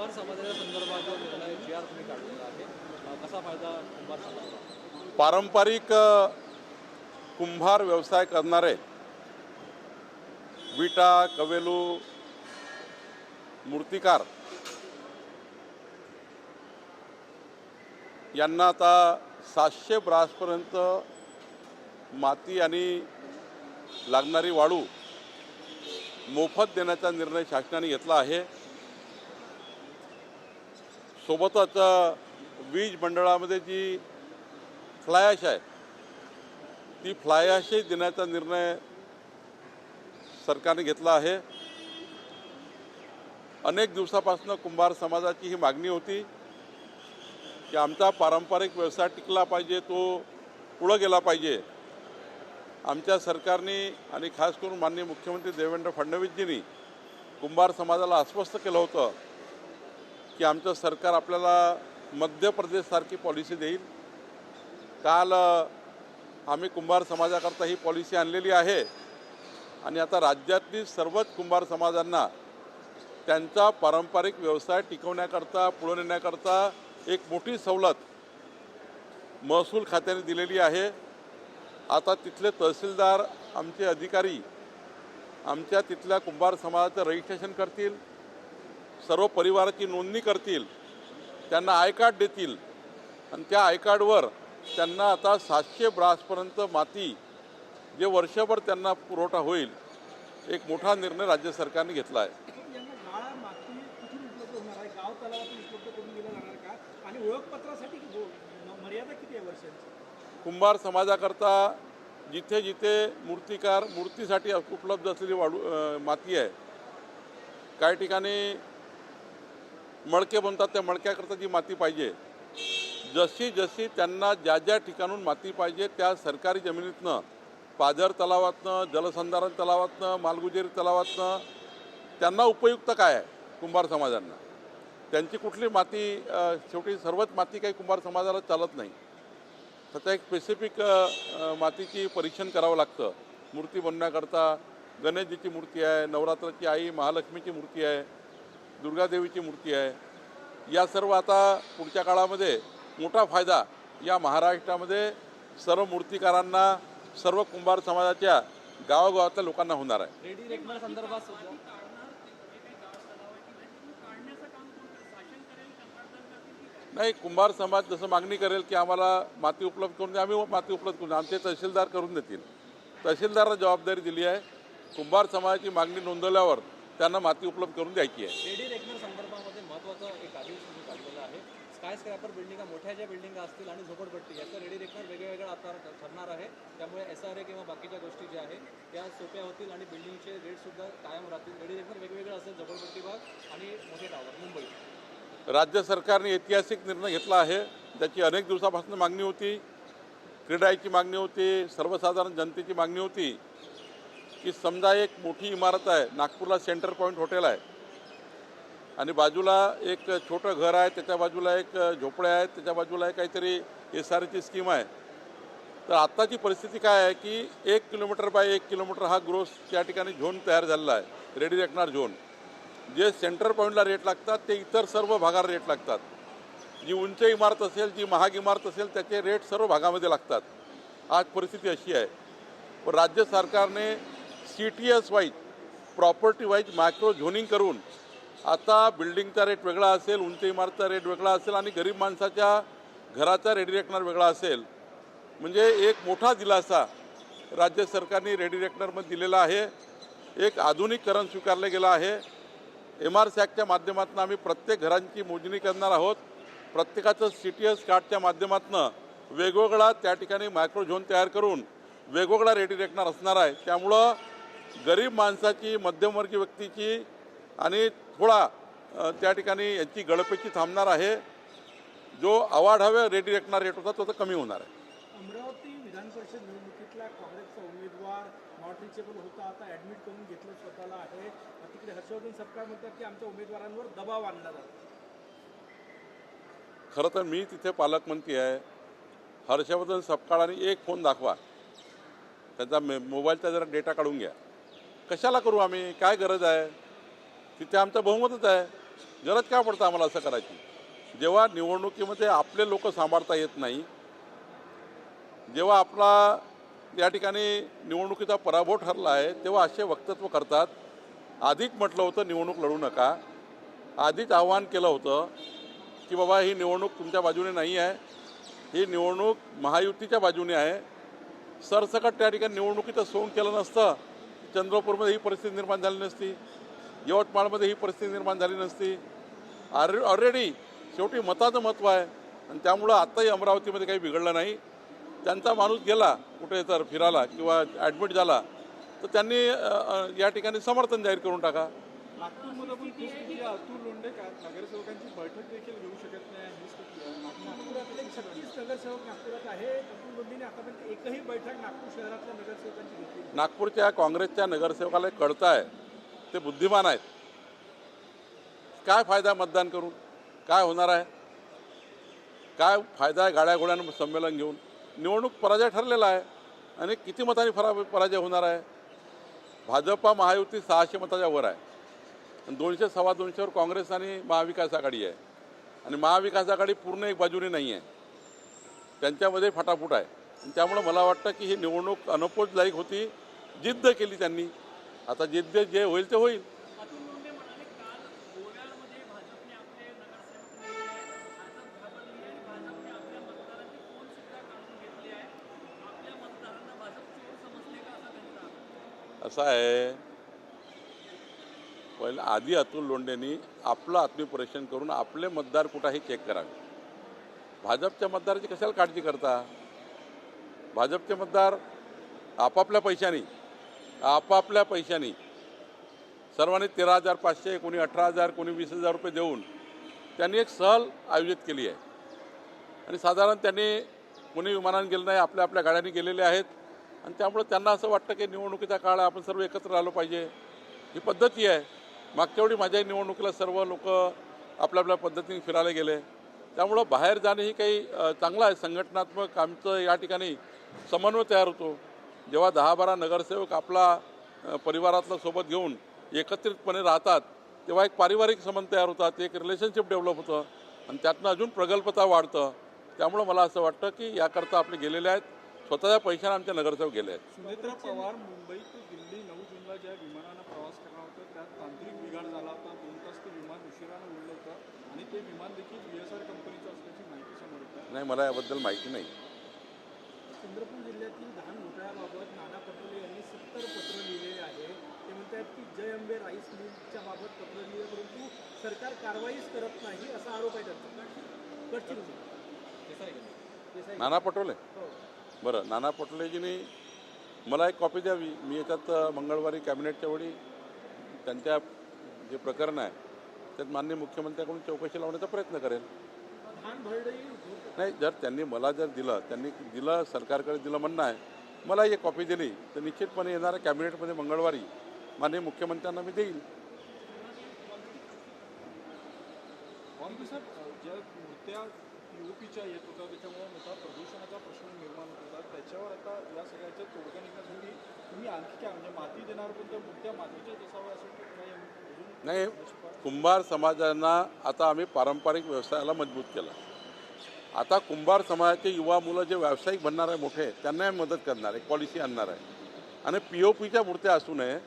कुंभार समाजाच्या संदर्भात जो निर्णय जी.आर. तुम्ही काढलेला आहे, कसा फायदा कुंभार समाजाला? पारंपरिक कुंभार व्यवसाय करणारे विटा, कवेलू, मूर्तिकार यांना आता 700 ब्रासपर्यंत माती आणि लागणारी वाळू मोफत देण्याचा निर्णय शासनाने घेतला आहे। सोबतच वीज मंडळामध्ये जी फ्लाय ॲश आहे ती फ्लाय ॲशही देण्याचा निर्णय सरकारने घेतला आहे। अनेक दिवसापासून कुंभार समाजाची ही मागणी होती की आमचा पारंपरिक व्यवसाय टिकला पाहिजे, तो पुढे गेला पाहिजे। आमच्या सरकारने आणि खास करून माननीय मुख्यमंत्री देवेंद्र फडणवीसजींनी कुंभार समाजाला आश्वस्त केलं होतं की आमचं सरकार आपल्याला मध्य प्रदेशसारखी पॉलिसी देईल। काल आम्ही कुंभार समाजाकरता ही पॉलिसी आणलेली आहे आणि आता राज्यातील सर्वच कुंभार समाजांना त्यांचा पारंपरिक व्यवसाय टिकवण्याकरता, पुढे नेण्याकरता एक मोठी सवलत महसूल खात्याने दिलेली आहे। आता तिथले तहसीलदार, आमचे अधिकारी आमच्या तिथल्या कुंभार समाजाचं रजिस्ट्रेशन करतील, सर्व परिवाराची नोंदणी करतील, त्यांना आय कार्ड देतील आणि त्या आय कार्डवर त्यांना आता 700 ब्रासपर्यंत माती जे वर्षभर त्यांना पुरवठा होईल, एक मोठा निर्णय राज्य सरकारने घेतला आहे। गाव तलावातून उपलब्ध करून दिलं जाणार का आणि ओळखपत्रासाठी मर्यादा किती आहे वर्षांची? कुंभार समाजाकरता जिथे जिथे मूर्तिकार मूर्तीसाठी उपलब्ध असलेली माती आहे, काही ठिकाणी मडके बनतात, त्या मडक्याकरता जी माती पाहिजे, जशी जशी त्यांना ज्या ज्या ठिकाणून माती पाहिजे त्या सरकारी जमिनीतनं, पाझर तलावातनं, जलसंधारण तलावातनं, मालगुजेरी तलावातनं त्यांना उपयुक्त काय आहे कुंभार समाजांना, त्यांची कुठली माती, शेवटी सर्वच माती काही कुंभार समाजाला चालत नाही, तर त्या एक स्पेसिफिक मातीची परीक्षण करावं लागतं। मूर्ती बनवण्याकरता गणेशजीची मूर्ती आहे, नवरात्राची आई महालक्ष्मीची मूर्ती आहे, दुर्गादेवीची मूर्ती आहे, या सर्व आता पुढच्या काळामध्ये मोठा फायदा या महाराष्ट्रामध्ये सर्व मूर्तिकारांना, सर्व कुंभार समाजाच्या गावागावातल्या लोकांना होणार आहे। रेडी रेकनर संदर्भात सुद्धा नाही, कुंभार समाज जसं मागणी करेल की आम्हाला माती उपलब्ध करून द्या, आम्ही माती उपलब्ध करून, आमचे तहसीलदार करून देतील। तहसीलदारला जबाबदारी दिली आहे, कुंभार समाजाची मागणी नोंदवल्यावर त्यांना माती उपलब्ध करून द्यायची आहे। रेडी रेकनर संदर्भामध्ये महत्त्वाचं एक आदेश तुम्ही काढलेला आहे। स्काय स्क्रॅपर बिल्डिंगा, मोठ्या ज्या बिल्डिंगा असतील आणि झोपडपट्टी, याचं रेडी रेकनर वेगवेगळं आता ठरणार आहे, त्यामुळे SRA किंवा बाकीच्या गोष्टी ज्या आहेत त्या सोप्या होतील आणि बिल्डिंगचे रेटसुद्धा कायम राहतील। रेडी रेकनर वेगवेगळं असेल, झोपडपट्टी भाग आणि मोठे टावर मुंबई। राज्य सरकारने ऐतिहासिक निर्णय घेतला आहे, त्याची अनेक दिवसापासून मागणी होती, क्रीडाची मागणी होती, सर्वसाधारण जनतेची मागणी होती की समजा एक मोठी इमारत आहे, नागपूरला सेंटर पॉईंट हॉटेल आहे आणि बाजूला एक छोटं घर आहे, त्याच्या बाजूला एक झोपड्या आहेत, त्याच्या बाजूला एक काहीतरी SRAची स्कीम आहे, तर आत्ताची परिस्थिती काय आहे की 1 किलोमीटर बाय 1 किलोमीटर हा ग्रोस त्या ठिकाणी झोन तयार झालेला आहे, रेडी रेकनर झोन। जे सेंटर पॉईंटला रेट लागतात ते इतर सर्व भागाला रेट लागतात। जी उंच इमारत असेल, जी महाग इमारत असेल, त्याचे रेट सर्व भागामध्ये लागतात। आज परिस्थिती अशी आहे, पण राज्य सरकारने CTS wise, property wise micro zoning करून आता बिल्डिंगचा रेट वेगळा असेल, उंच इमारतचा रेट वेगळा असेल आणि गरीब माणसाच्या घराचा रेडी रेकनर वेगळा असेल, म्हणजे एक मोठा दिलासा राज्य सरकारने रेडी रेकनरमध्ये दिलेला आहे। एक आधुनिकीकरण स्वीकारलं गेलं आहे। MRSACच्या माध्यमातून आम्ही प्रत्येक घरांची मोजणी करणार आहोत, प्रत्येकाचं CTS कार्डच्या माध्यमातून वेगवेगळा त्या ठिकाणी मायक्रो झोन तयार करून वेगवेगळा रेडी रेकनर असणार आहे। त्यामुळं गरीब माणसाची, मध्यमवर्गीय व्यक्तीची आणि थोडा त्या ठिकाणी यांची गळपेची थांबणार आहे। जो अवाढव्य रेडी रेकनर रेट होता तो तर कमी होणार आहे। अमरावती विधान परिषद निवडणुकीतला काँग्रेसचा उमेदवार नॉट रिचेबल होता, आता ॲडमिट करून घेतलं स्वतःला आहे। तिकडे हर्षवर्धन सपकाळ म्हणतात की आमच्या उमेदवारांवर दबाव आणला जातो। खरं तर मी तिथे पालकमंत्री आहे, हर्षवर्धन सपकाळांनी एक फोन दाखवा, त्याचा मोबाईलचा जरा डेटा काढून घ्या, कशाला करू आम्ही, काय गरज आहे, तिथे आमचं बहुमतच आहे। गरज काय पडतं आम्हाला असं करायची? जेव्हा निवडणुकीमध्ये आपले लोक सांभाळता येत नाही, जेव्हा आपला या ठिकाणी निवडणुकीचा पराभव ठरला आहे, तेव्हा असे वक्तव्य करतात. आधीच म्हटलं होतं निवडणूक लढू नका, आधीच आव्हान केलं होतं की बाबा ही निवडणूक तुमच्या बाजूने नाही आहे, ही निवडणूक महायुतीच्या बाजूने आहे. सरसकट त्या ठिकाणी निवडणुकीचं सोंग केलं नसतं, चंद्रपूरमध्ये ही परिस्थिती निर्माण झाली नसती, यवतमाळमध्ये ही परिस्थिती निर्माण झाली नसती. ऑलरेडी शेवटी मताचं महत्त्व आहे आणि त्यामुळं आत्ताही अमरावतीमध्ये काही बिघडलं नाही. त्यांचा माणूस गेला कुठे तर फिरायला किंवा ॲडमिट झाला तर त्यांनी या ठिकाणी समर्थन जाहीर करून टाका. नागपूरमध्ये पण खूप स्थिती आहे. अतुल लोंढे नगरसेवकांची बैठक देखील घेऊ शकत नाही ही स्थिती आहे. नागपुरातले 36 नगरसेवक नागपुरात आहे. अतुल लोंढेने आतापर्यंत एकही बैठक नागपूर शहरातल्या नगरसेवकांची घेतली नाही. नागपूरच्या काँग्रेसच्या नगरसेवकाला कळतं आहे, ते बुद्धिमान आहेत. काय फायदा मतदान करून? काय होणार आहे? काय फायदा आहे गाड्या घोड्यांना संमेलन घेऊन? निवडणूक पराजय ठरलेला आहे आणि किती मतांनी पराजय होणार आहे? भाजपा महायुती 600 मताच्या वर आहे आणि 200 सव्वा 200वर काँग्रेस आणि महाविकास आघाडी आहे आणि महाविकास आघाडी पूर्ण एक बाजूने नाही आहे, त्यांच्यामध्ये फटाफूट आहे. आणि त्यामुळं मला वाटतं की ही निवडणूक अनपोजदायक होती. जिद्द केली त्यांनी, आता जिद्द जे होईल ते होईल. अतुल लोंढे म्हणाले काल गोव्यामध्ये भाजपने आपले नगरसेवक नेले आहेत, भाजप घाबरली आहे, भाजपने आपल्या मतदारांचे फोन सुद्धा काढून घेतले आहे, आपल्या मतदारांना भाजप चोर समजले का असा त्यांचा आरोप. असं आहे, पहिलं आधी अतुल लोंढेंनी आपलं आत्मपरीक्षण करून आपले मतदार कुठेही चेक करावे. भाजपच्या मतदाराची कशाला काळजी करता? भाजपचे मतदार आपापल्या पैशानी सर्वांनी 13,500, कोणी 18,000, कोणी 20,000 रुपये देऊन त्यांनी एक सहल आयोजित केली आहे आणि साधारण त्यांनी कोणी विमानाने गेलं नाही, आपल्या आपल्या गाड्यांनी गेलेले आहेत आणि त्यामुळे त्यांना असं वाटतं की निवडणुकीचा काळ आपण सर्व एकत्र आलो पाहिजे. ही पद्धती आहे. मागच्या वेळी माझ्या निवडणुकीला सर्व लोक आपल्या आपल्या पद्धतीने फिरायला गेले. त्यामुळं बाहेर जाणे ही काही चांगलं आहे. संघटनात्मक आमचं या ठिकाणी समन्वय तयार होतो. जेव्हा 10-12 नगरसेवक आपला परिवारातलं सोबत घेऊन एकत्रितपणे राहतात तेव्हा एक पारिवारिक संबंध तयार होतात, एक रिलेशनशिप डेव्हलप होतं आणि त्यातनं अजून प्रगल्भता वाढतं. त्यामुळं मला असं वाटतं की याकरता आपले गेलेले आहेत, स्वतःच्या पैशाने आमचे नगरसेवक गेले आहेत. सुनेत्रा पवार मुंबई ते दिल्ली 9 जूनला ज्या विमानानं प्रवास करणार होतं त्यात तांत्रिक बिघाड झाला होता. 2 तास ते विमान उशिरानं उडलं होतं आणि ते विमान देखील BSR कंपनीचं असल्याची माहिती समोर येते. नाही, मला याबद्दल माहिती नाही. चंद्रपूर जिल्ह्यातील धान घोटाळ्याबाबत नाना पटोले यांनी 70 पत्र लिहिलेले आहे. ते म्हणतात की जय अंबे राईस मिलच्या बाबत पत्र लिहिले परंतु सरकार कारवाईच करत नाही असा आरोप आहे त्यांचा. नाना पटोले, हो. बरं, नाना पटोलेजींनी मला एक कॉपी द्यावी. मी याच्यात मंगळवारी कॅबिनेटच्या वेळी त्यांच्या जे प्रकरण आहे त्यात माननीय मुख्यमंत्र्यांकडून चौकशी लावण्याचा प्रयत्न करेल. धान भरडई नाही, जर त्यांनी मला दिलं सरकारकडे दिलं म्हणणं आहे, मला एक कॉपी दिली तर निश्चितपणे येणाऱ्या कॅबिनेटमध्ये मंगळवारी माननीय मुख्यमंत्र्यांना मी देईल. ज्या मूर्त्या POPच्या येत होत्या त्याच्यामुळे मोठा प्रदूषणाचा प्रश्न निर्माण होत होता. त्याच्यावर आता या सगळ्याच्या तोडगा निघण्यासाठी तुम्ही आणखी काय म्हणजे माती देणार पण त्या मूर्त्या मातीच्याच असाव्या असं काही अजून नाही, कुंभार समाजांना आता आम्ही पारंपरिक व्यवसायाला मजबूत केलं. आता कुंभार समाजाचे युवा मुलं जे व्यावसायिक बनणार आहे मोठे, त्यांना मदत करणार, एक पॉलिसी आणणार आहे आणि POPच्या मूर्त्या असू नये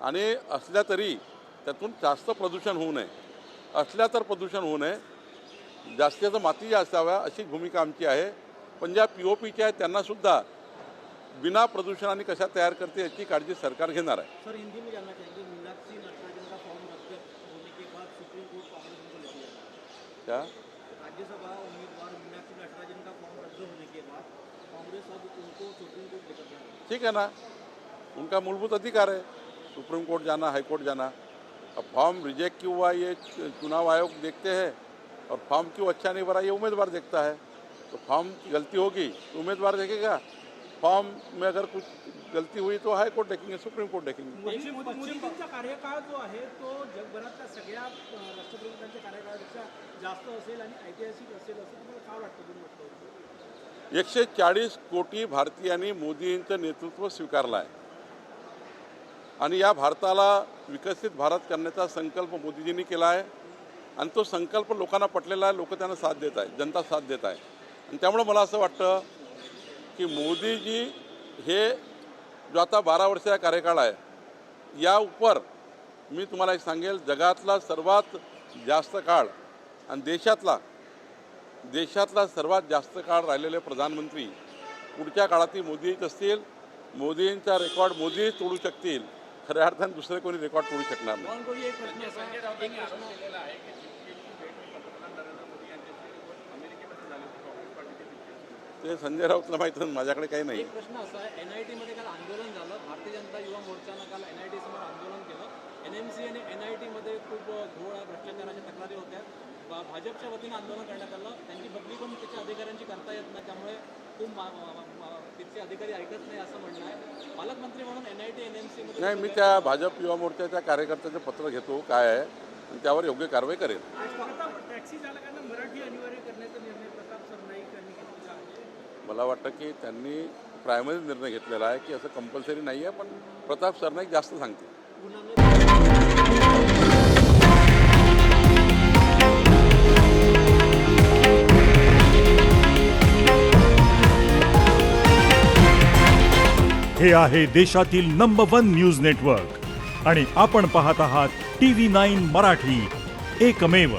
आणि असल्या तरी त्यातून जास्त प्रदूषण होऊ नये, असल्या तर प्रदूषण होऊ नये, जास्तीत माती असाव्या अशी भूमिका आमची आहे. पण ज्या POPच्या आहेत त्यांनासुद्धा बिना प्रदूषणाने कशा तयार करते याची काळजी सरकार घेणार आहे. सर हिंदी में जानना चाहेंगे, मीनाक्षी नटराजन का फॉर्म रद्द होने के बाद सुप्रीम कोर्ट कांग्रेस को ले गया. क्या राज्यसभा उम्मीदवार मीनाक्षी नटराजन का फॉर्म रद्द होने के बाद कांग्रेस अब उनको सुप्रीम कोर्ट लेकर जा रही है. ठीक है ना, उनका मूलभूत अधिकार है सुप्रीम कोर्ट जाना, हाई कोर्ट जाना. अब फॉर्म रिजेक्ट क्यों हुआ ये चुनाव आयोग देखते हैं और फॉर्म क्यों अच्छा नहीं भरा ये उम्मीदवार देखता है. तो फॉर्म की गलती होगी तो उम्मीदवार देखेगा, फॉर्म में अगर कुछ गलती हुई तो हाई कोर्ट देखेंगे, सुप्रीम कोर्ट देखेंगे. मोदींचा कार्यकाळ जो आहे तो जगभरातल्या सगळ्या राष्ट्रप्रमुखांच्या कार्यकाळापेक्षा जास्त असेल आणि ऐतिहासिक असेल असं तुम्हाला काय वाटतं? तुम्ही म्हटलं 140 कोटी भारतीयांनी मोदींचं नेतृत्व स्वीकारलं आहे. आणि या भारताला विकसित भारत करण्याचा संकल्प मोदीजींनी केला आहे आणि तो संकल्प लोकांना पटलेला आहे. लोक त्यांना साथ देत आहे, जनता साथ देत आहे. आणि त्यामुळे मला असं वाटतं की मोदीजी हे जो आता 12 वर्षाचा कार्यकाळ आहे या उपर मी तुम्हाला एक सांगेल, जगातला सर्वात जास्त काळ आणि देशातला सर्वात जास्त काळ राहिलेले प्रधानमंत्री पुढच्या काळातही मोदीच असतील. मोदींचा रेकॉर्ड मोदी तोडू शकतील, खऱ्या अर्थाने दुसरे कोणी रेकॉर्ड तोडू शकणार नाही. पवन कोळी, एक प्रश्न असा आहे, एक प्रश्न ते संजय राऊतला माहिती आहे, माझ्याकडे काही नाही. एक प्रश्न असा आहे, NIT मध्ये काल आंदोलन झालं. भारतीय जनता युवा मोर्चानं काल NIT समोर आंदोलन केलं. NMC आणि NIT मध्ये खूप घोळ आहे, भ्रष्टाचाराच्या तक्रारी होत्या. भाजपच्या वतीनं आंदोलन करण्यात आलं. त्यांची बदली पण त्याच्या अधिकाऱ्यांची करता येत नाही, त्यामुळे खूप तिथचे अधिकारी ऐकत नाही असं म्हणणं आहे. पालकमंत्री म्हणून NIT NMC मध्ये नाही, मी त्या भाजप युवा मोर्चाच्या कार्यकर्त्याचं पत्र घेतो काय आहे आणि त्यावर योग्य कारवाई करेल. टॅक्सी चालकांना मराठी अनिवार्य करण्याचा निर्णय प्रताप सरनाईक यांनी घेतला आहे. मला वाटतं की त्यांनी प्रायमरी निर्णय घेतलेला आहे की असं कंपल्सरी नाही आहे, पण प्रताप सरनाईक जास्त सांगते. हे आहे देशातील नंबर 1 न्यूज नेटवर्क आणि आपण पाहत आहात TV9 मराठी, एकमेव.